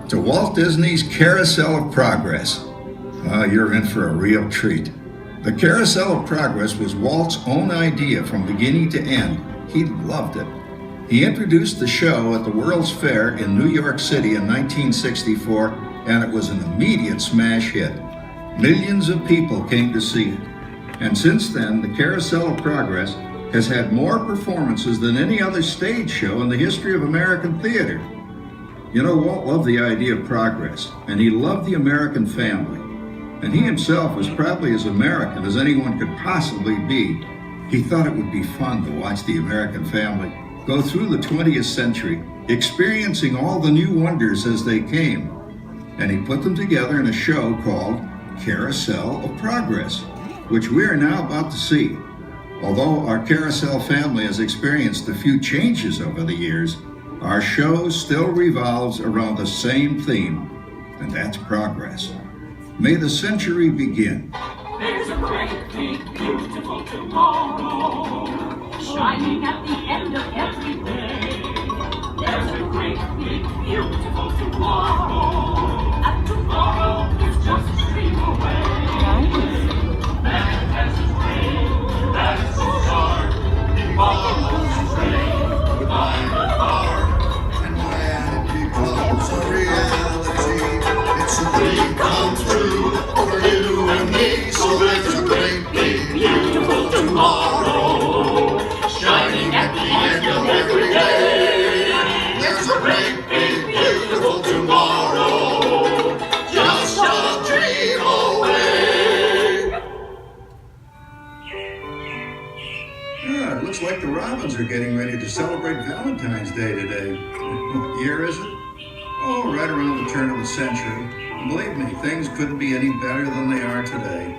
to Walt Disney's Carousel of Progress. You're in for a real treat. The Carousel of Progress was Walt's own idea from beginning to end. He loved it. He introduced the show at the World's Fair in New York City in 1964, and it was an immediate smash hit. Millions of people came to see it. And since then, the Carousel of Progress has had more performances than any other stage show in the history of American theater. You know, Walt loved the idea of progress, and he loved the American family. And he himself was probably as American as anyone could possibly be. He thought it would be fun to watch the American family go through the 20th century, experiencing all the new wonders as they came. And he put them together in a show called Carousel of Progress, which we are now about to see. Although our Carousel family has experienced a few changes over the years, our show still revolves around the same theme, and that's progress. May the century begin. There's a great, big, beautiful tomorrow, shining at the end of every day. There's a great, big, beautiful tomorrow, and tomorrow is just a dream away. Man has his dream, that's his start. He follows his dream, behind the bar. And when it becomes a reality, it's a dream come true for you and me. So there's a great, big, beautiful tomorrow, shining at the end of every day. There's a great, big, beautiful tomorrow, just a dream away. Yeah, it looks like the Robins are getting ready to celebrate Valentine's Day today. What year is it? Oh, right around the turn of the century. And believe me, things couldn't be any better than they are today.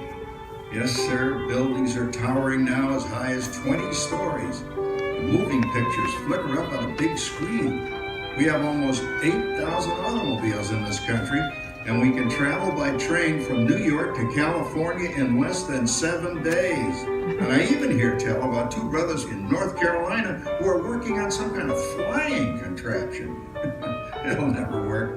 Yes, sir, buildings are towering now as high as 20 stories. Moving pictures flicker up on a big screen. We have almost 8,000 automobiles in this country, and we can travel by train from New York to California in less than 7 days. And I even hear tell about two brothers in North Carolina who are working on some kind of flying contraption. It'll never work.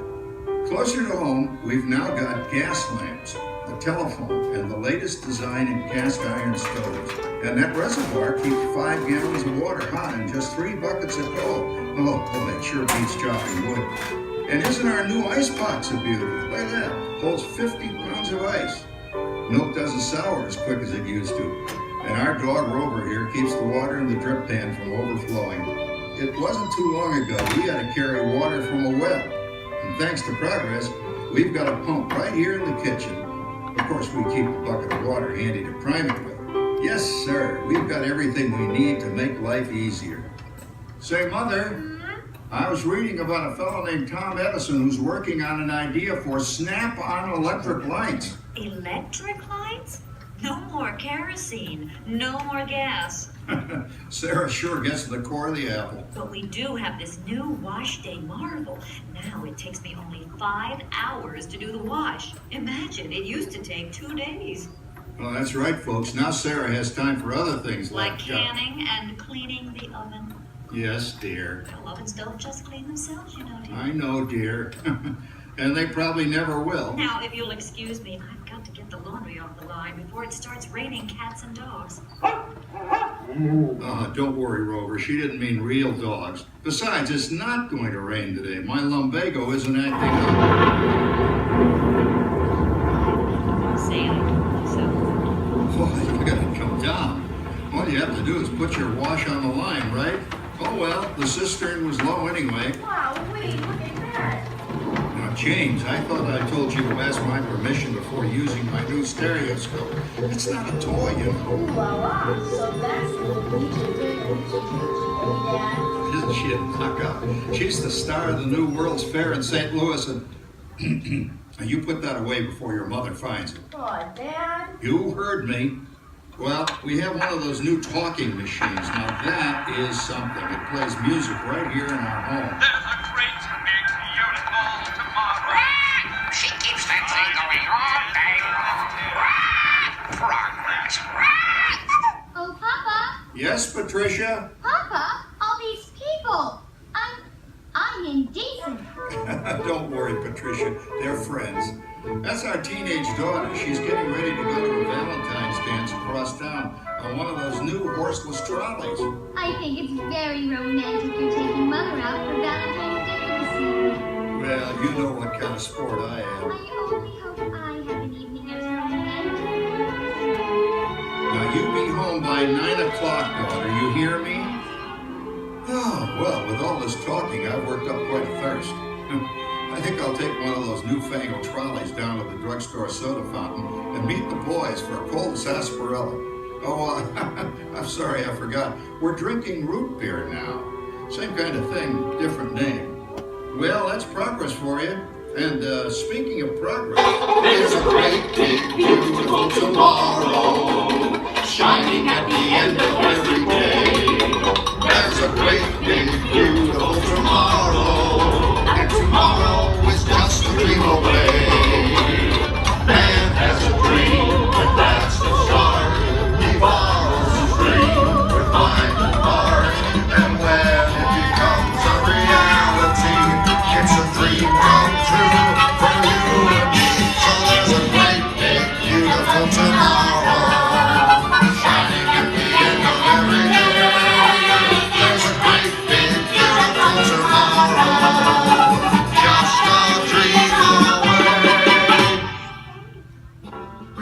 Closer to home, we've now got gas lamps, the telephone, and the latest design in cast iron stoves. And that reservoir keeps 5 gallons of water hot in just 3 buckets of coal. Oh, that sure beats chopping wood. And isn't our new ice box a beauty? Look at that, holds 50 pounds of ice. Milk doesn't sour as quick as it used to. And our dog Rover here keeps the water in the drip pan from overflowing. It wasn't too long ago we had to carry water from a well. And thanks to progress, we've got a pump right here in the kitchen. Of course, we keep a bucket of water handy to prime it with. Yes, sir, we've got everything we need to make life easier. Say, Mother, I was reading about a fellow named Tom Edison who's working on an idea for snap-on electric lights. Electric lights? No more kerosene, no more gas. Sarah sure gets to the core of the apple. But we do have this new wash day marvel. Now it takes me only 5 hours to do the wash. Imagine, it used to take 2 days. Well, that's right, folks. Now Sarah has time for other things Like canning and cleaning the oven. Yes, dear. Well, ovens don't just clean themselves, you know, dear. I know, dear. And they probably never will. Now, if you'll excuse me, I've got to get the laundry off the line before it starts raining cats and dogs. Don't worry, Rover. She didn't mean real dogs. Besides, it's not going to rain today. My lumbago isn't acting up. Say I told you so. Boy, you gotta come down. All you have to do is put your wash on the line, right? Oh well, the cistern was low anyway. Wow, wait, look at that. Now, James, I thought I told you to ask my permission before using my new stereoscope. It's not a toy, you know. Ooh la la, so that's the Dad. Isn't she a knockout? She's the star of the new World's Fair in St. Louis, and you put that away before your mother finds it. Oh, Dad. You heard me. Well, we have one of those new talking machines. Now that is something. It plays music right here in our home. There's a great, big, beautiful tomorrow. She keeps that thing going all day long. Progress. Oh, Papa. Yes, Patricia? Papa, all these people. I'm indecent. Don't worry, Patricia. They're friends. That's our teenage daughter. She's getting ready to go to a Valentine's dance across town on one of those new horseless trolleys. I think it's very romantic you're taking Mother out for Valentine's Day this evening. Well, you know what kind of sport I am. I only hope I have an evening as romantic. Now, you be home by 9 o'clock, daughter. You hear me? Oh, well, with all this talking, I've worked up quite a thirst. I think I'll take one of those newfangled trolleys down to the drugstore soda fountain and meet the boys for a cold sarsaparilla. Oh, I'm sorry, I forgot. We're drinking root beer now. Same kind of thing, different name. Well, that's progress for you. And speaking of progress, There's a great big beautiful tomorrow shining at the end of every day. There's a great big beautiful tomorrow, and tomorrow is just a dream away. Man has a dream, and that's the start. He borrows his dream with mind and heart, and when it becomes a reality, it's a dream come true for you and me. So there's a great big beautiful tomorrow shining at the end of every day. There's a great big beautiful tomorrow, just a dream away.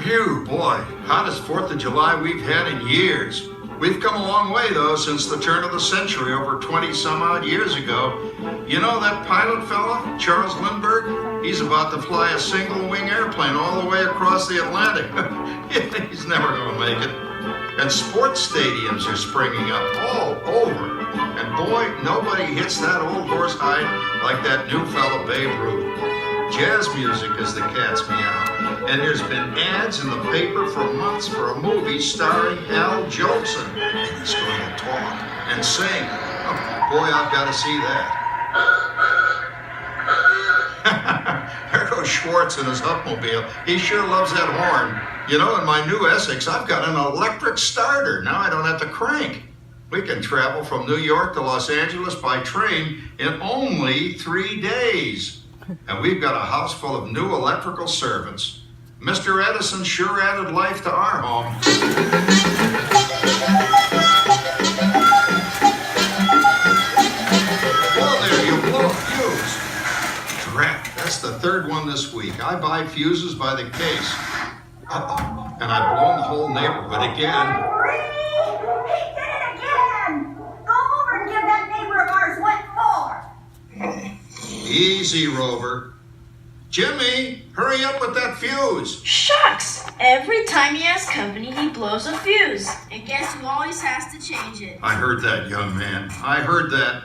phew, boy, hottest 4th of July we've had in years. We've come a long way, though, since the turn of the century, over 20-some-odd years ago. You know that pilot fella, Charles Lindbergh? He's about to fly a single-wing airplane all the way across the Atlantic. He's never going to make it. And sports stadiums are springing up all over. And boy, nobody hits that old horse hide like that new fella Babe Ruth. Jazz music is the cat's meow. And there's been ads in the paper for months for a movie starring Al Jolson. And he's going to talk and sing. Oh, boy, I've got to see that. There goes Schwartz in his Hupmobile. He sure loves that horn. You know, in my new Essex, I've got an electric starter. Now I don't have to crank. We can travel from New York to Los Angeles by train in only 3 days. And we've got a house full of new electrical servants. Mr. Edison sure added life to our home. Whoa there, you blow a fuse. Drat, that's the 3rd one this week. I buy fuses by the case. Uh-oh, and I've blown the whole neighborhood again. He did it again! Go over and give that neighbor of ours what for! Easy, Rover. Jimmy, hurry up with that fuse. Shucks! Every time he has company, he blows a fuse. And guess who always has to change it? I heard that, young man. I heard that.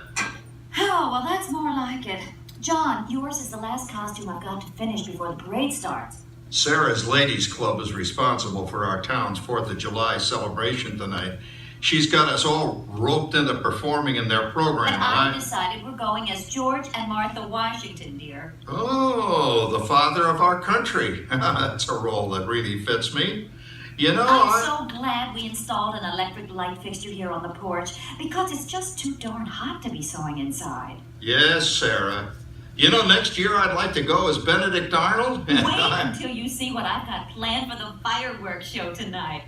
Oh, well, that's more like it. John, yours is the last costume I've got to finish before the parade starts. Sarah's Ladies Club is responsible for our town's 4th of July celebration tonight. She's got us all roped into performing in their program. And I decided we're going as George and Martha Washington, dear. Oh, the father of our country. That's a role that really fits me. You know, I'm so glad we installed an electric light fixture here on the porch because it's just too darn hot to be sewing inside. Yes, Sarah. You know, next year I'd like to go as Benedict Arnold. Wait until you see what I've got planned for the fireworks show tonight.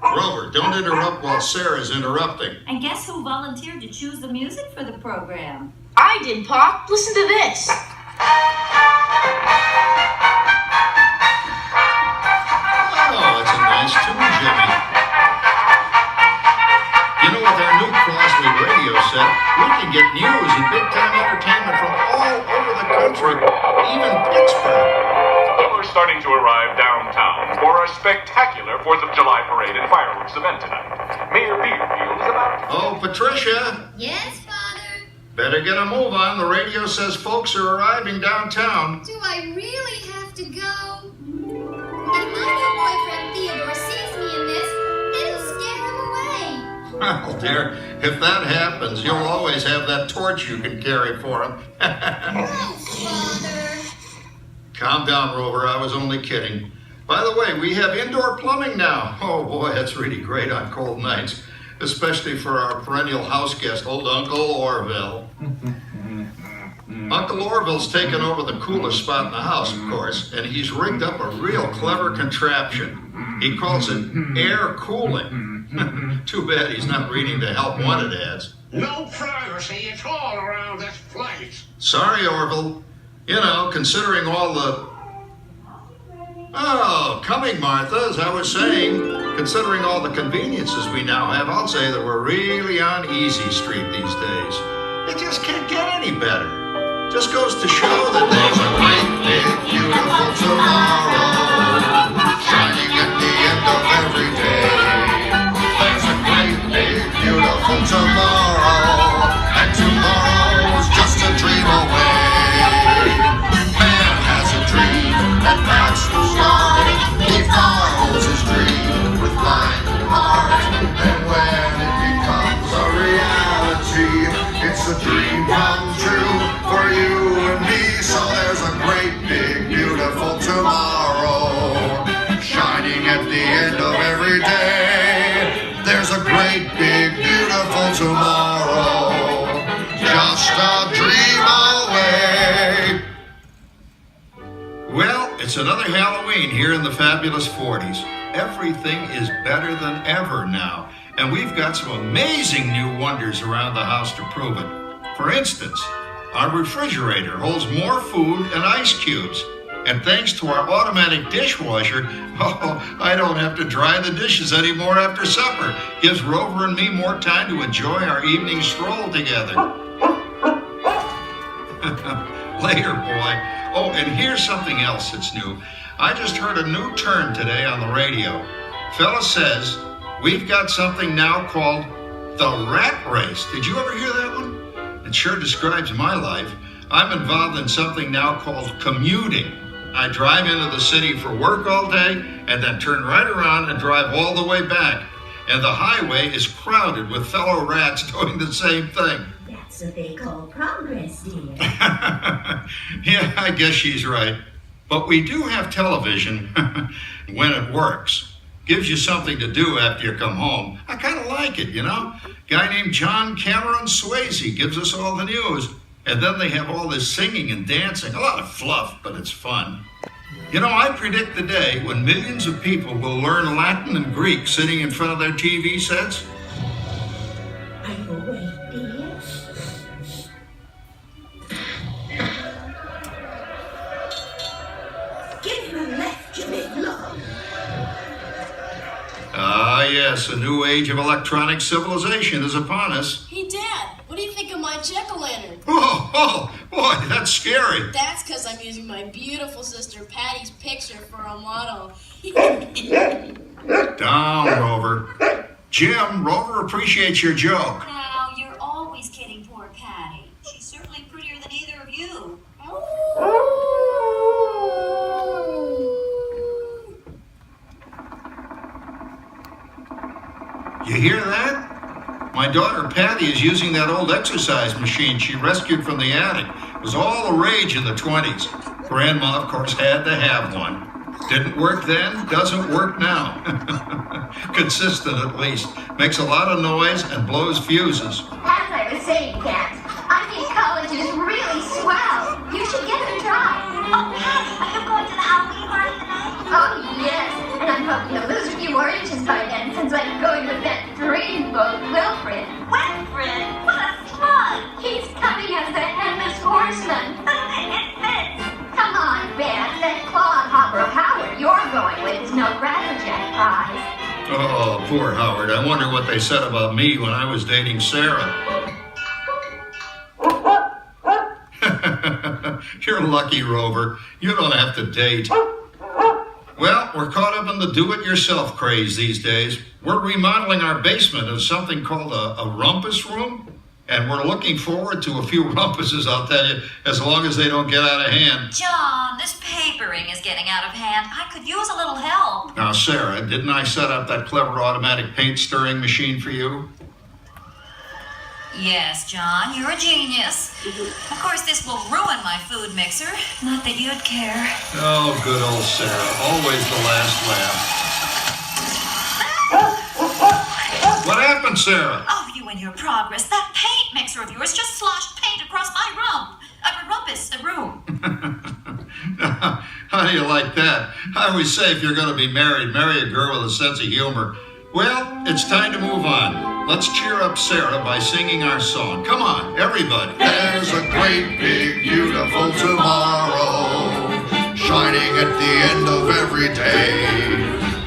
Rover, don't interrupt while Sarah's interrupting. And guess who volunteered to choose the music for the program? I did, Pop. Listen to this. Oh, it's a nice tune, Jimmy. You know, with our new Crosley radio set, we can get news and big-time entertainment from all over the country, even Pittsburgh. People are starting to arrive downtown for a spectacular 4th of July parade and fireworks event tonight. Mayor Beerfield is about to... Oh, Patricia, Yes, Father? better get a move on. The radio says folks are arriving downtown. Do I really have to go? If my new boyfriend Theodore sees me in this, it'll scare him away. Well, dear, if that happens, you'll always have that torch you can carry for him. Oh, Father. Calm down, Rover. I was only kidding. By the way, we have indoor plumbing now. Oh, boy, that's really great on cold nights, especially for our perennial house guest, old Uncle Orville. Uncle Orville's taken over the coolest spot in the house, of course, and he's rigged up a real clever contraption. He calls it air cooling. Too bad he's not reading the help wanted ads. No privacy at all around this place. Sorry, Orville. You know, considering all the... Oh, coming, Martha, as I was saying, considering all the conveniences we now have, I'll say that we're really on easy street these days. It just can't get any better. Just goes to show that there's a great big beautiful tomorrow shining at the end of every day. There's a great big beautiful tomorrow, and tomorrow's just a dream away. Man has a dream, and that's the start. He follows his dream with mind and heart, and when it becomes a reality, it's a dream come true for you and me. So there's a great big beautiful tomorrow shining at the end of every day. There's a great big beautiful tomorrow, just a dream away. Well, it's another Halloween here in the fabulous 40s. Everything is better than ever now, and we've got some amazing new wonders around the house to prove it. For instance, our refrigerator holds more food and ice cubes. And thanks to our automatic dishwasher, I don't have to dry the dishes anymore after supper. Gives Rover and me more time to enjoy our evening stroll together. Later, boy. Oh, and here's something else that's new. I just heard a new term today on the radio. Fella says, we've got something now called the rat race. Did you ever hear that one? It sure describes my life. I'm involved in something now called commuting. I drive into the city for work all day and then turn right around and drive all the way back. And the highway is crowded with fellow rats doing the same thing. That's what they call progress, dear. Yeah, I guess she's right. But we do have television when it works. Gives you something to do after you come home. I kind of like it, you know? Guy named John Cameron Swayze gives us all the news. And then they have all this singing and dancing. A lot of fluff, but it's fun. You know, I predict the day when millions of people will learn Latin and Greek sitting in front of their TV sets. Are you awake, dear? Give him a left, you big love. Ah, yes, a new age of electronic civilization is upon us. Hey, Dad, what do you think of my jack-o'-lantern? Oh, boy, that's scary. That's because I'm using my beautiful sister Patty's picture for a model. Down, Rover. Jim, Rover appreciates your joke. Now, you're always kidding poor Patty. She's certainly prettier than either of you. You hear that? My daughter Patty is using that old exercise machine she rescued from the attic. It was all the rage in the 20s. Grandma, of course, had to have one. Didn't work then, doesn't work now. Consistent, at least. Makes a lot of noise and blows fuses. As I was saying, Kat, I think college is really swell. You should give it a try. Oh, Patty, are you going to the Halloween party tonight? Oh, yes. And I'm hoping to lose a few more inches by then, since I'm going with that dreamboat Wilfred. Winfred, what a slug! He's coming as the headless horseman. It fits. Come on, Beth. That clodhopper Howard you're going with is no Crackerjack prize. Oh, poor Howard. I wonder what they said about me when I was dating Sarah. You're lucky, Rover. You don't have to date. Well, we're caught up in the do-it-yourself craze these days. We're remodeling our basement as something called a rumpus room. And we're looking forward to a few rumpuses, I'll tell you, as long as they don't get out of hand. John, this papering is getting out of hand. I could use a little help. Now, Sarah, didn't I set up that clever automatic paint stirring machine for you? Yes, John, you're a genius. Of course, this will ruin my food mixer. Not that you'd care. Oh, good old Sarah. Always the last laugh. What happened, Sarah? Oh, you and your progress. That paint mixer of yours just sloshed paint across my rumpus. office, the room. How do you like that? I always say if you're going to be married, marry a girl with a sense of humor. Well, it's time to move on. Let's cheer up Sarah by singing our song. Come on, everybody. There's a great big beautiful tomorrow shining at the end of every day.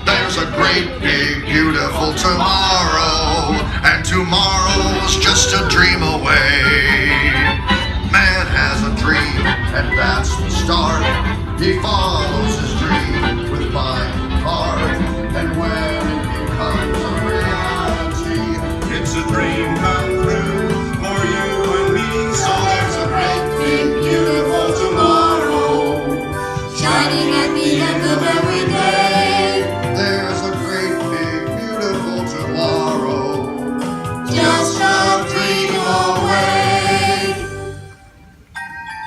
There's a great big beautiful tomorrow, and tomorrow's just a dream away. Man has a dream, and that's the start. He follows his dream with my heart, and when it becomes a reality, it's a dream come true for you and me. So there's a great big beautiful tomorrow shining at the end of every day. There's a great big beautiful tomorrow, just a dream away.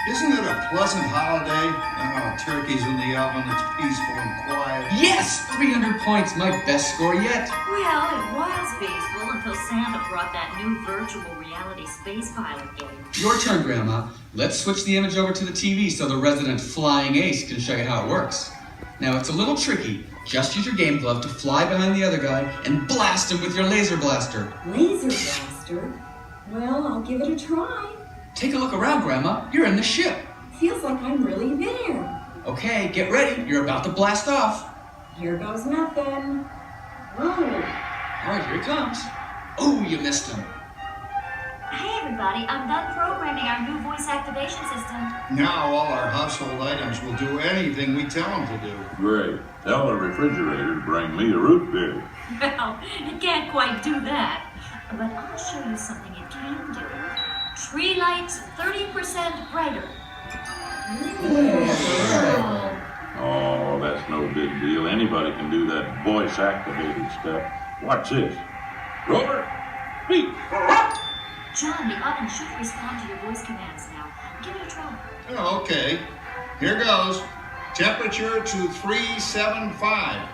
Isn't it a pleasant holiday? Oh, turkey's in the oven, it's peaceful and quiet. Yes! 300 points, my best score yet. Well, it was peaceful until Santa brought that new virtual reality space pilot game. Your turn, Grandma. Let's switch the image over to the TV so the resident flying ace can show you how it works. Now, it's a little tricky. Just use your game glove to fly behind the other guy and blast him with your laser blaster. Laser blaster? Well, I'll give it a try. Take a look around, Grandma. You're in the ship. Feels like I'm really there. Okay, get ready. You're about to blast off. Here goes nothing. Whoa. All right, here he comes. Oh, you missed him. Hey, everybody, I'm done programming our new voice activation system. Now all our household items will do anything we tell them to do. Great. Tell the refrigerator to bring me a root beer. Well, it can't quite do that. But I'll show you something it can do. Tree lights 30% brighter. Oh, that's no big deal. Anybody can do that voice-activated stuff. Watch this. Rover, speak. John, the oven should respond to your voice commands now. Give it a try. Oh, okay. Here goes. Temperature to 375.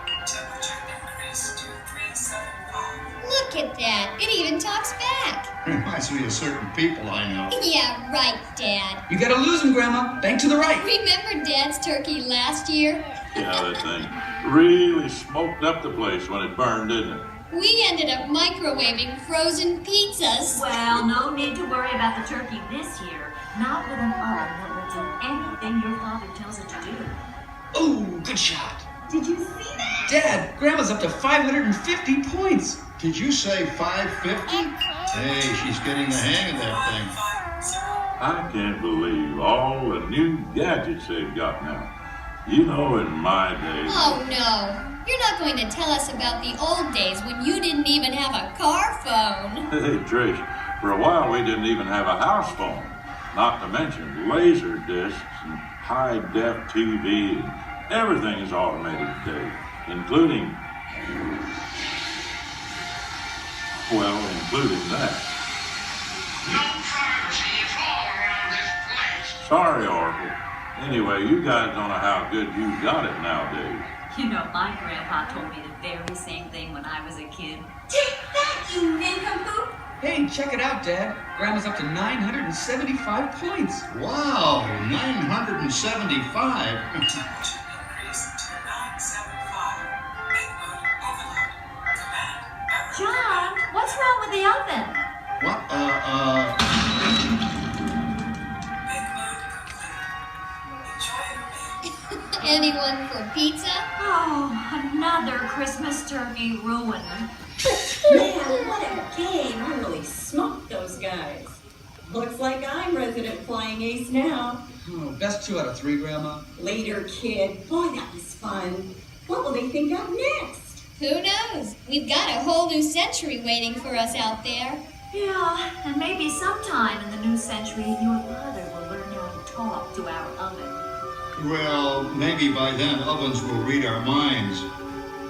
Look at that. It even talks back. Reminds me of certain people I know. Yeah, right, Dad. You gotta lose him, Grandma. Bank to the right. Remember Dad's turkey last year? Yeah, that thing really smoked up the place when it burned, didn't it? We ended up microwaving frozen pizzas. Well, no need to worry about the turkey this year. Not with an oven that will do anything your father tells it to do. Oh, good shot. Did you see that? Dad, Grandma's up to 550 points. Did you say 550? Hey, she's getting the hang of that thing. I can't believe all the new gadgets they've got now. You know, in my day... Oh, no. You're not going to tell us about the old days when you didn't even have a car phone. Hey, Trish, for a while we didn't even have a house phone. Not to mention laser discs and high-def TV. And everything is automated today, including that. No privacy at all around this place. Sorry, Oracle. Anyway, you guys don't know how good you got it nowadays. You know, my grandpa told me the very same thing when I was a kid. Take that, you nincompoop! Hey, check it out, Dad. Grandma's up to 975 points. Wow, 975. John, what's wrong with the oven? What? Anyone for pizza? Oh, another Christmas turkey ruined. Man, what a game. I really smoked those guys. Looks like I'm resident flying ace now. Oh, best 2 out of 3, Grandma. Later, kid. Boy, that was fun. What will they think of next? Who knows? We've got a whole new century waiting for us out there. Yeah, and maybe sometime in the new century, your father will learn how to talk to our oven. Well, maybe by then ovens will read our minds.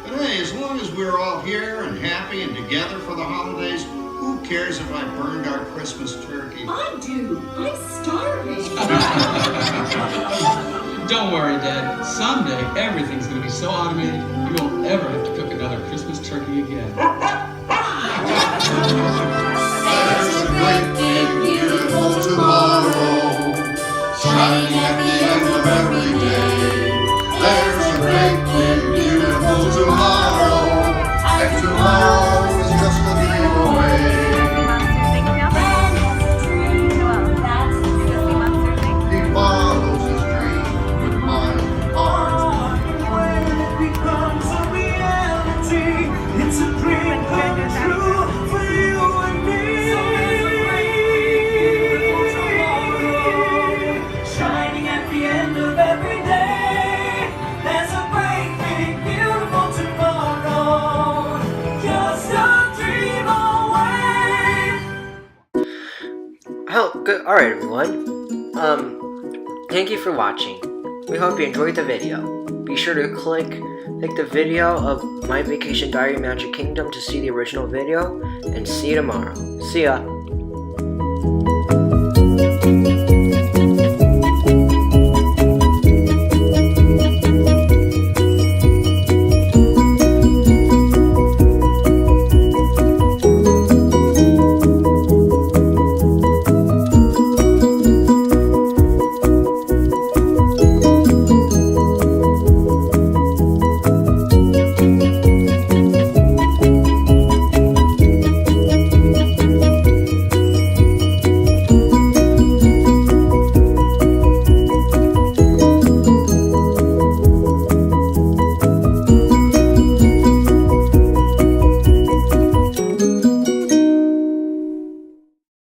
But hey, as long as we're all here and happy and together for the holidays, who cares if I burned our Christmas turkey? I do. I'm starving. Don't worry, Dad. Someday, everything's going to be so automated, you won't ever have to cook another Christmas turkey again. There's a great big beautiful tomorrow shining good. Alright, everyone. Thank you for watching. We hope you enjoyed the video. Be sure to click the video of My Vacation Diary Magic Kingdom to see the original video, and see you tomorrow. See ya!